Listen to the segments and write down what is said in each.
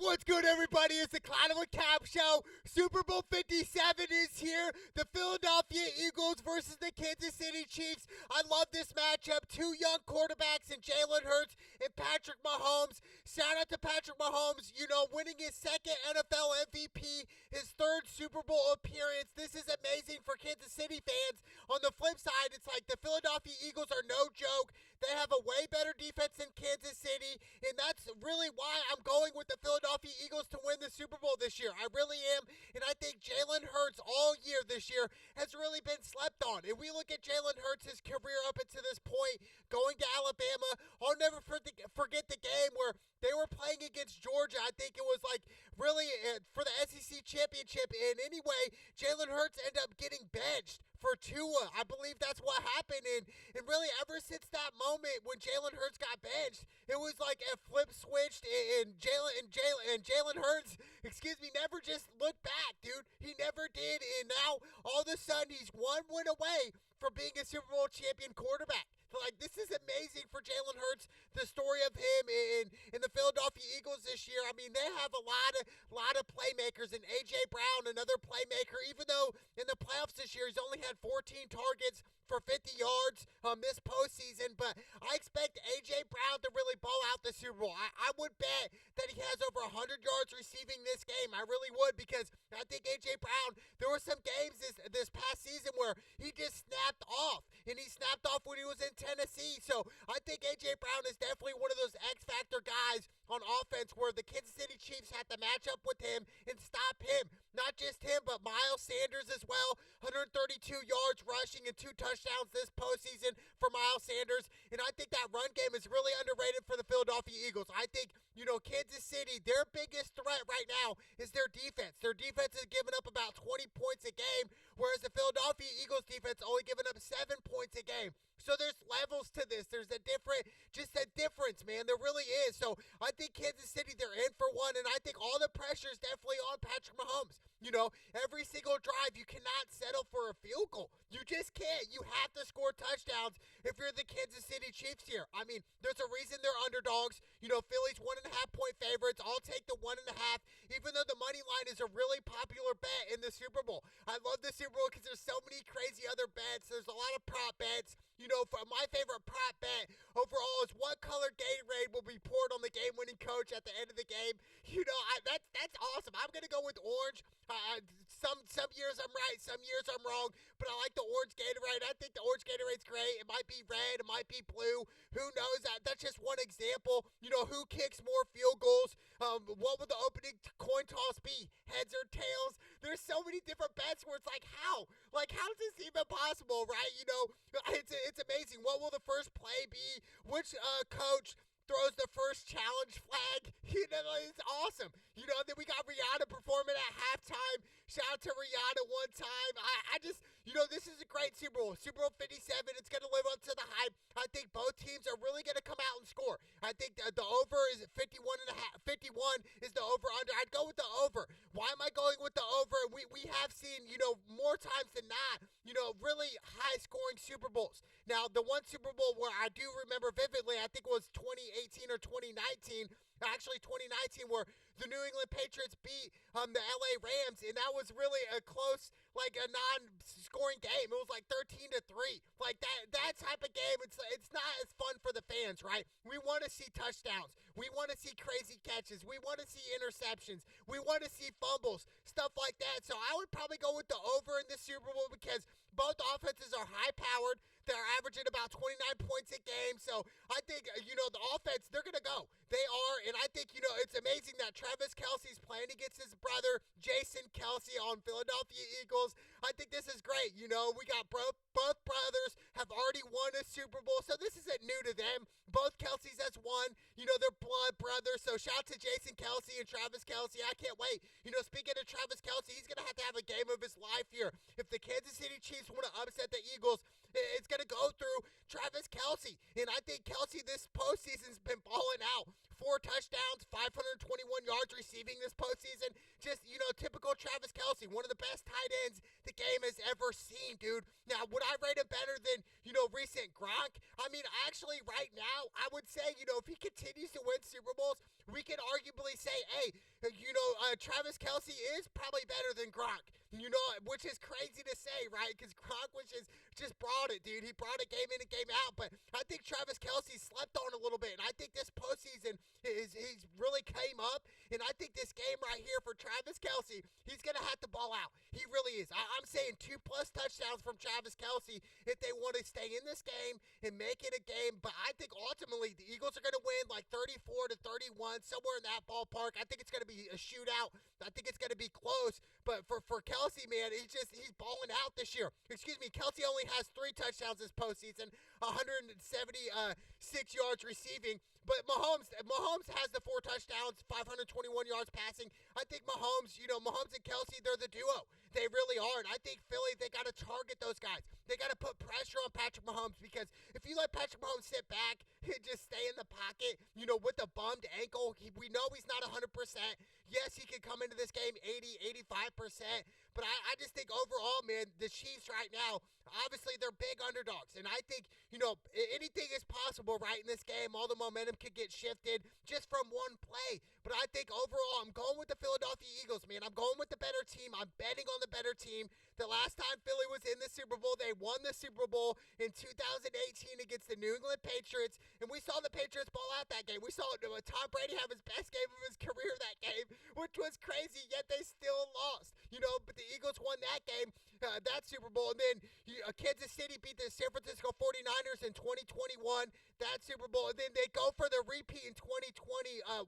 What's good, everybody? It's the Cloud of a Cap Show. Super Bowl 57 is here. The Philadelphia Eagles versus the Kansas City Chiefs. I love this matchup. Two young quarterbacks in Jalen Hurts and Patrick Mahomes. Shout out to Patrick Mahomes, winning his second NFL MVP, his third Super Bowl appearance. This is amazing for Kansas City fans. On the flip side, it's like the Philadelphia Eagles are no joke. They have a way better defense than Kansas City, and that's really why I'm going with the Philadelphia Eagles to win the Super Bowl this year. I really am, and I think Jalen Hurts all year this year has really been slept on. If we look at Jalen Hurts' career up until this point, going to Alabama, I'll never forget the game where they were playing against Georgia. I think it was like really for the SEC championship, and anyway, Jalen Hurts ended up getting benched for Tua. I believe that's what happened, and really ever since that moment when Jalen Hurts got benched, it was like a flip switched, and Jalen Hurts, never just looked back, dude. He never did, and now all of a sudden he's one win away from being a Super Bowl champion quarterback. Like, this is amazing for Jalen Hurts, the story of him in the Philadelphia Eagles this year. I mean, they have a lot of playmakers, and A.J. Brown, another playmaker, even though in the playoffs this year he's only had 14 targets for 50 yards this postseason, but I expect A.J. Brown to really ball out the Super Bowl. I would bet that he has over 100 yards receiving this game. I really would, because I think A.J. Brown, there were some games this past season where he just snapped off, and he snapped off when he was in Tennessee. So I think A.J. Brown is definitely one of those X-Factor guys on offense where the Kansas City Chiefs have to match up with him and stop him. Not just him, but Miles Sanders as well. 132 yards rushing and 2 touchdowns this postseason for Miles Sanders. And I think that run game is really underrated for the Philadelphia Eagles. I think, Kansas City, their biggest threat right now is their defense. Their defense is giving up about 20 points a game, whereas the Philadelphia Eagles defense only giving up 7 points a game. So there's levels to this. There's a difference, man. There really is. So I think Kansas City, they're in for one, and I think all the pressure is definitely on Patrick Mahomes. Every single drive, you cannot settle for a field goal. You just can't. You have to score touchdowns if you're the Kansas City Chiefs here. I mean, there's a reason they're underdogs. Philly's 1.5-point favorites. I'll take the 1.5, even though the money line is a really popular bet in the Super Bowl. I love the Super Bowl because there's so many crazy other bets. There's a lot of prop bets. My favorite prop bet overall is what color Gatorade will be poured on the game-winning coach at the end of the game. That's awesome. I'm going to go with orange. Some years I'm right, some years I'm wrong, but I like the orange Gatorade. I think the orange Gatorade's great. It might be red, it might be blue. Who knows? That's just one example. Who kicks more field goals? What will the opening coin toss be? Heads or tails? There's so many different bets where it's like, how? Like, how is this even possible, right? It's amazing. What will the first play be? Which coach throws the first challenge flag? It's awesome. Then we got Rihanna performing at halftime. Shout out to Rihanna one time. I just, this is a great Super Bowl. Super Bowl 57, it's going to live up to the hype. I think both teams are really going to come out and score. I think the over is 51 is the over-under. I'd go with the over. Why am I going with the over? We have seen, more times than not, really high-scoring Super Bowls. Now, the one Super Bowl where I do remember vividly, I think it was 2018 or 2019, actually 2019, where the New England Patriots beat the LA Rams, and that was really a close, like a non-scoring game. It was like 13-3. Like that type of game, it's not as fun for the fans, right? We want to see touchdowns. We want to see crazy catches. We want to see interceptions. We want to see fumbles, stuff like that. So I would probably go with the over in the Super Bowl because both offenses are high-powered. They're averaging about 29 points a game. So I think, the offense, they're going to go. They are, and I think, it's amazing that Travis Kelce's playing against his brother, Jason Kelce, on Philadelphia Eagles. I think this is great. We got both brothers have already won a Super Bowl, so this isn't new to them. Both Kelce's has won. They're blood brothers. So shout out to Jason Kelce and Travis Kelce. I can't wait. Speaking of Travis Kelce, he's going to have a game of his life here. If the Kansas City Chiefs want to upset the Eagles, it's going to go through Travis Kelce. And I think Kelce this postseason's been balling out. 4 touchdowns, 521 yards receiving this postseason. Just, typical Travis Kelce, one of the best tight ends the game has ever seen, dude. Now, would I rate him better than, recent Gronk? I mean, actually, right now, I would say, if he continues to win Super Bowls, we can arguably say, hey, Travis Kelce is probably better than Gronk. You know, which is crazy to say, right? Because Gronk was just brought it, dude. He brought it game in and game out. But I think Travis Kelce slept on a little bit. And I think this postseason, he's really came up. And I think this game right here for Travis Kelce, he's going to have to ball out. He really is. I'm saying 2+ touchdowns from Travis Kelce if they want to stay in this game and make it a game. But I think ultimately the Eagles are going to win like 34-31, somewhere in that ballpark. I think it's going to be a shootout. I think it's going to be close. But for Kelce, man, he's balling out this year. Excuse me, Kelce only has 3 touchdowns this postseason, 176 yards receiving. But Mahomes has the 4 touchdowns, 521 yards passing. I think Mahomes and Kelce, they're the duo. They really are. And I think Philly, they got to target those guys. They got to put pressure on Patrick Mahomes, because if you let Patrick Mahomes sit back and just stay in the pocket, with a bummed ankle, we know he's not 100%. Yes, he could come into this game 80-85%. But I just think overall, man, the Chiefs right now, obviously they're big underdogs. And I think, anything is possible, right, in this game. All the momentum could get shifted just from one play. But I think overall, I'm going with the Philadelphia Eagles, man. I'm going with the better team. I'm betting on the better team. The last time Philly was in the Super Bowl, they won the Super Bowl in 2018 against the New England Patriots. And we saw the Patriots ball out that game. We saw Tom Brady have his best game of his career that game, which was crazy, yet they still lost. But the Eagles won that game, that Super Bowl. And then Kansas City beat the San Francisco 49ers in 2021, that Super Bowl. And then they go for the repeat in 2021,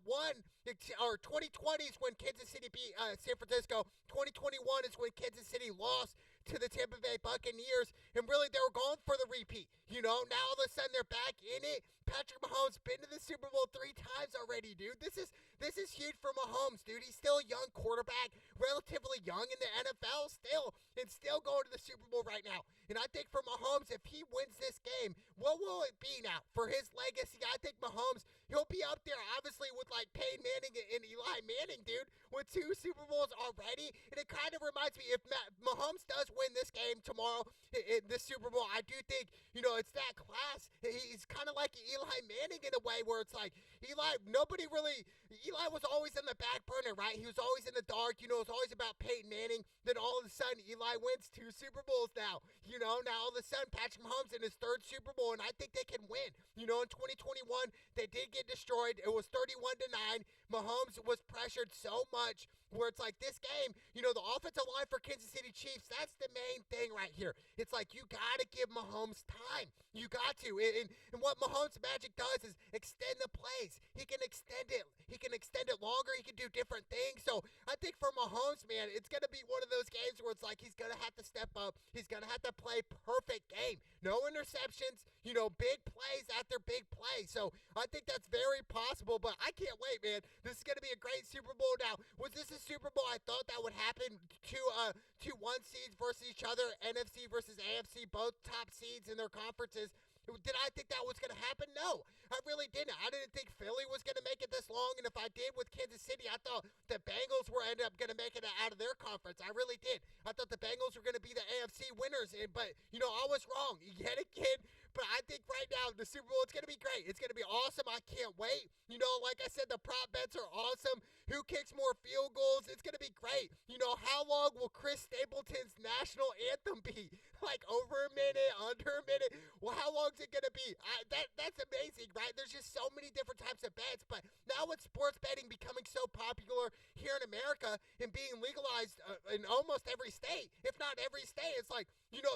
or 2020 is when Kansas City beat San Francisco. 2021 is when Kansas City lost to the Tampa Bay Buccaneers, and really they were going for the repeat. Now all of a sudden they're back in it. Patrick Mahomes been to the Super Bowl 3 times already, dude. This is huge for Mahomes, dude. He's still a young quarterback, relatively young in the NFL and still going to the Super Bowl right now. And I think for Mahomes, if he wins this game, what will it be now for his legacy? I think Mahomes, he'll be up there obviously with like Peyton Manning and Eli Manning, dude, with 2 Super Bowls already. And it kind of reminds me, if Mahomes does win this game tomorrow in the Super Bowl, I do think, it's that class. He's kind of like Eli Manning in a way, where it's like Eli was always in the back burner, right? He was always in the dark. It was always about Peyton Manning. Then all of a sudden, Eli wins 2 Super Bowls now. Now all of a sudden, Patrick Mahomes in his 3rd Super Bowl, and I think they can win. In 2021, they did get destroyed. It was 31-9. Mahomes was pressured so much, where it's like this game, the offensive line for Kansas City Chiefs, that's the main thing right here. It's like you got to give Mahomes time. You got to. And what Mahomes' magic does is extend the plays. He can extend it. He can extend it longer. He can do different things. So I think for Mahomes, man, it's going to be one of those games where it's like he's going to have to step up. He's going to have to play perfect game. No interceptions, big plays after big plays. So I think that's very possible, but I can't wait, man. This is going to be a great Super Bowl. Now, was this a Super Bowl I thought that would happen? Two 1 seeds versus each other, NFC versus AFC, both top seeds in their conferences. Did I think that was going to happen? No, I really didn't. I didn't think Philly was going to make it this long, and if I did with Kansas City, I thought the Bengals were ended up going to make it out of their conference. I really did. I thought the Bengals were going to be the AFC winners, but I was wrong yet again. But I think right now the Super Bowl, it's going to be great. It's going to be awesome. I can't wait. Like I said, the prop bets are awesome. Who kicks more field goals? It's going to be great. How long will Chris Stapleton's national anthem be? Like over a minute, under a minute? Well, how long is it going to be? That's amazing, right? There's just so many different types of bets. But now with sports betting becoming so popular here in America and being legalized in almost every state, if not every state, it's like,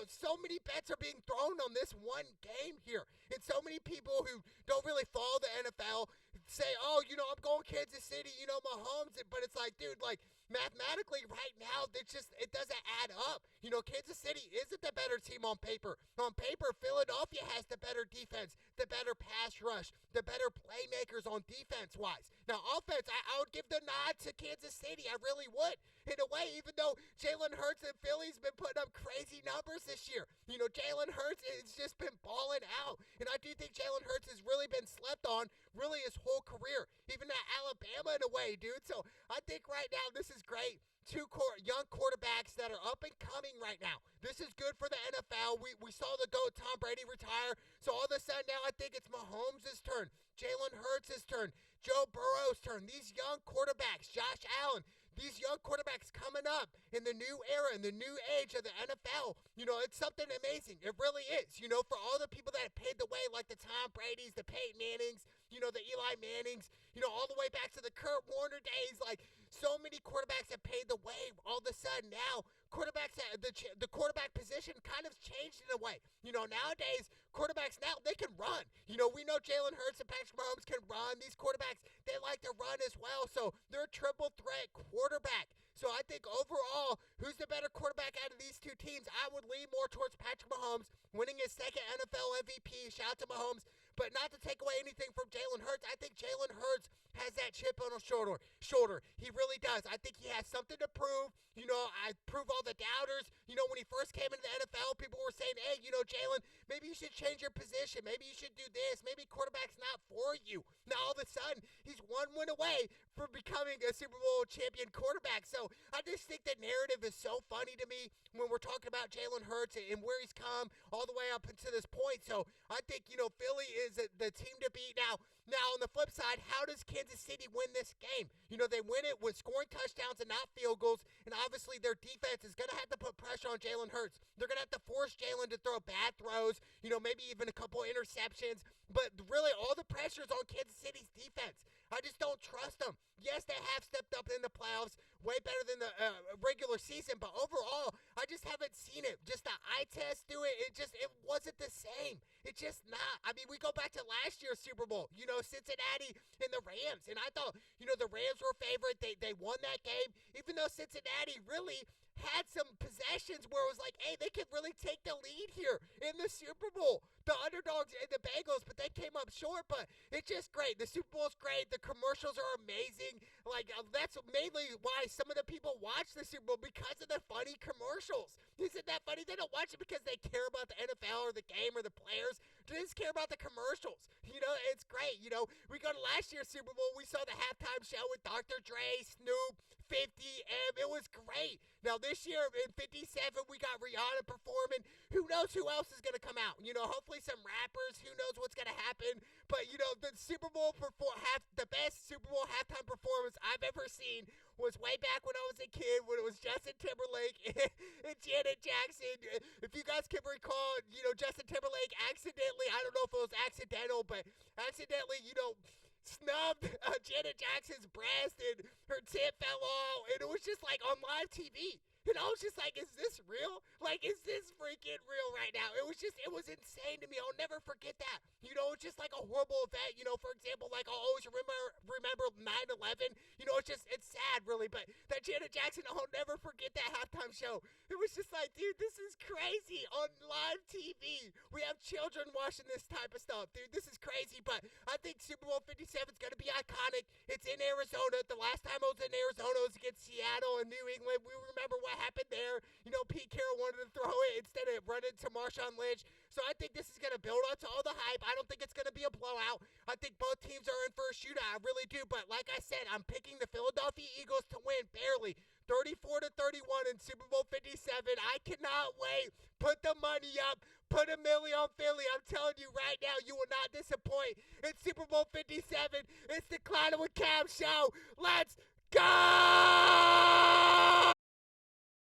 so many bets are being thrown on this one game here. And so many people who don't really follow the NFL say, oh, I'm going Kansas City, Mahomes. But it's like, dude, like mathematically right now, it doesn't add up. Kansas City isn't the better team on paper. On paper, Philadelphia has the better defense, the better pass rush, the better playmakers on defense-wise. Now, offense, I would give the nod to Kansas City. I really would. In a way, even though Jalen Hurts and Philly's been putting up crazy numbers this year. Jalen Hurts has just been balling out. And I do think Jalen Hurts has really been slept on really his whole career. Even at Alabama in a way, dude. So I think right now this is great. 2 young quarterbacks that are up and coming right now. This is good for the NFL. We saw the GOAT Tom Brady retire. So all of a sudden now I think it's Mahomes' turn. Jalen Hurts' turn. Joe Burrow's turn. These young quarterbacks, Josh Allen, these young quarterbacks coming up in the new era, in the new age of the NFL, it's something amazing. It really is. For all the people that paid the way, like the Tom Brady's, the Peyton Mannings, the Eli Mannings, all the way back to the Kurt Warner days, like so many quarterbacks have paid the way. All of a sudden now, quarterbacks, the quarterback position kind of changed in a way. Nowadays, quarterbacks now, they can run. We know Jalen Hurts and Patrick Mahomes can run. These quarterbacks, they like to run as well. So they're a triple threat quarterback. So I think overall, who's the better quarterback out of these two teams? I would lean more towards Patrick Mahomes winning his second NFL MVP. Shout out to Mahomes. But not to take away anything from Jalen Hurts. I think Jalen Hurts has that chip on his shoulder. He really does. I think he has something to prove. I prove all the doubters. When he first came into the NFL, people were saying, hey, Jalen, maybe you should change your position. Maybe you should do this. Maybe quarterback's not for you. Now, all of a sudden, he's one win away from becoming a Super Bowl champion quarterback. So I just think the narrative is so funny to me when we're talking about Jalen Hurts and where he's come all the way up until this point. So I think, Philly is the team to beat. Now, on the flip side, how does Kansas City win this game? They win it with scoring touchdowns and not field goals, and obviously their defense is going to have to put pressure on Jalen Hurts. They're going to have to force Jalen to throw bad throws, maybe even a couple interceptions, but really all the pressure's on Kansas City's defense. I just don't trust them. Yes, they have stepped up in the playoffs way better than the regular season, but overall, I just haven't seen it. Just the eye test do it, it wasn't the same. It's just not. I mean, we go back to last year's Super Bowl, Cincinnati and the Rams, and I thought, the Rams were favorite. They won that game, even though Cincinnati really had some possessions where it was like, hey, they could really take the lead here in the Super Bowl. The underdogs and the Bengals, but they came up short, but it's just great. The Super Bowl's great. The commercials are amazing. That's mainly why some of the people watch the Super Bowl, because of the funny commercials. Isn't that funny? They don't watch it because they care about the NFL or the game or the players. They just care about the commercials. It's great. We go to last year's Super Bowl, we saw the halftime show with Dr. Dre, Snoop, 50, M. It was great. Now, this year in 57, we got Rihanna performing. Who knows who else is going to come out? Hopefully some rappers. Who knows what's going to happen? But, the Super Bowl the best Super Bowl halftime performance I've ever seen was way back when I was a kid, when it was Justin Timberlake and Janet Jackson. If you guys can recall, Justin Timberlake accidentally, I don't know if it was accidental, but accidentally, snubbed Janet Jackson's breast and her tit fell off, and it was just like on live TV. And I was just like, is this real? Is this freaking real right now? It was insane to me. I'll never forget that. It's just like a horrible event. For example, I'll always remember 9/11. It's sad, really. But that Janet Jackson, I'll never forget that halftime show. It was just like, dude, this is crazy on live TV. We have children watching this type of stuff, dude. This is crazy. But I think Super Bowl 57 is going to be iconic. It's in Arizona. The last time I was in Arizona was against Seattle and New England. We remember what happened there. Pete Carroll wanted to throw it instead of running to Marshawn Lynch. So I think this is going to build up to all the hype. I don't think it's going to be a blowout. I think both teams are in for a shootout. I really do. But like I said, I'm picking the Philadelphia Eagles to win barely. 34-31 in Super Bowl 57. I cannot wait. Put the money up. Put $1 million on Philly. I'm telling you right now, you will not disappoint. It's Super Bowl 57. It's the Clown with Cam show. Let's go!